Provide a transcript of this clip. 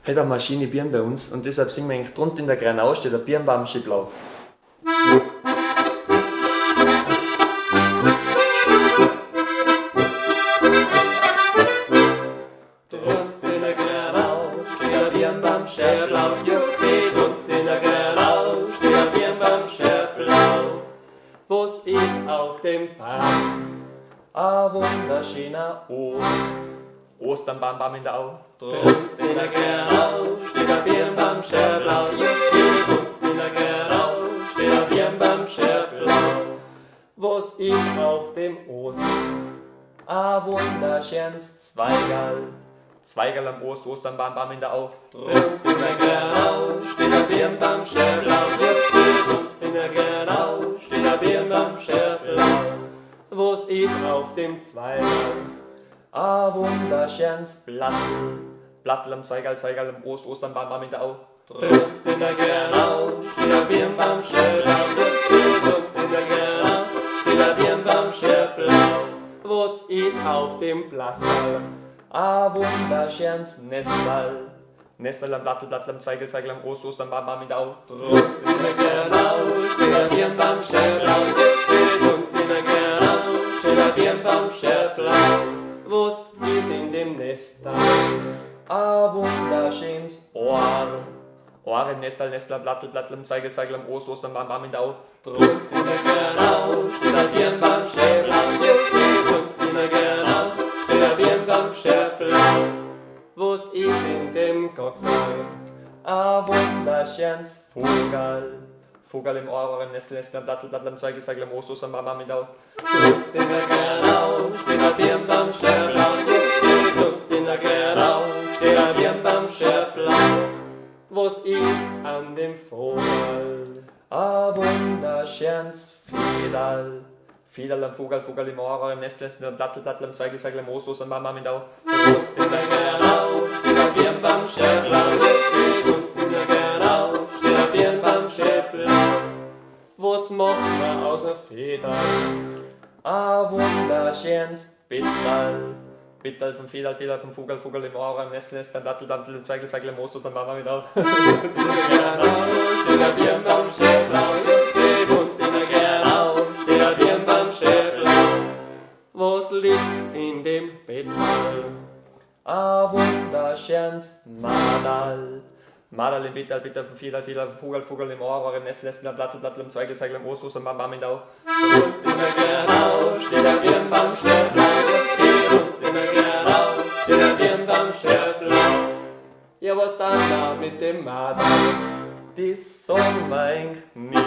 Heute haben wir schöne Birnen bei uns und deshalb singen wir eigentlich drunter in der Granau steht der Birnbaum schön blau. Drunten in der Granau steht der Birnbaum schön blau, juppie, drunten in der Granau steht der Birnbaum schön blau. Was ist auf dem Baum? A wunderschöner Osternbaum, Baum in der Au. Drunten in der Granau steht der Birnbaum schön blau, juppie, drunten in der Granau steht der Birnbaum schön blau. Was ist auf dem Ost? A wunderschönes Zweigerl am Osternbaum, Baum in der Au. Drunten in der Granau steht der Birnbaum schön blau, juppie, drunten in der Granau steht der Birnbaum schön blau. Was ist auf dem Zweigerl? A wunderschönes Blattl am Zweigerl am Osternbaum, Baum in der Au. Drunten in der Granau steht der Birnbaum schön blau, juppie, drunten in der Granau steht der Birnbaum schön blau. Was ist auf dem Blattl? A wunderschönes Nestel am Blattl am Zweigel am Osternbaum, Baum in der Au. Drunten in der Granau steht der Birnbaum schön blau, juppie, drunten in der Granau steht der Birnbaum schön blau. Was ist in dem Nestel? A wunderschönes Ohr im Nestel am Blattl am Zweigel am Osternbaum, Baum in der Au. Drunten in der Granau steht der Birnbaum schön blau, juppie, drunten in der Granau steht der Birnbaum schön blau. Was ist in dem Gockel? A wunderschönes Vogel im Ohr im Nestel am Blattl am Zweigel am Osternbaum, Baum in der Au. Drunten in der Granau steht der Birnbaum schön blau, juppie, drunten in der Granau steht der Birnbaum schön blau. Was ist an dem Vogel? A wunderschönes Fiederl am Vogel im Ohr im Nestel am Blattl am Zweigel am Osternbaum, Baum in der Au. Drunten in der Granau steht der Birnbaum schön blau, juppie, drunten in der Granau steht der Birnbaum schön blau. Was macht man aus der Feder? A wunderschönes Bitterl vom Fiederl vom Vogel im Ohr im Nestel am Blattl am Zweigel am Osternbaum, Baum in der Au. Drunten in der Granau steht der Birnbaum schön blau, juppie, drunten in der Granau steht der Birnbaum schön blau. Was liegt in dem Bettal? A wunderschönes Madal im Bitterl vom Fiederl vom Vogel im Ohr im Nestel am Blattl am Zweigel am Osternbaum, Baum in der Au. Drunten in der Granau steht der Birnbaum schön blau, juppie, drunten in der Granau steht der Birnbaum schön blau. Ja, was dann da mit dem Madal? Die Sommer nicht.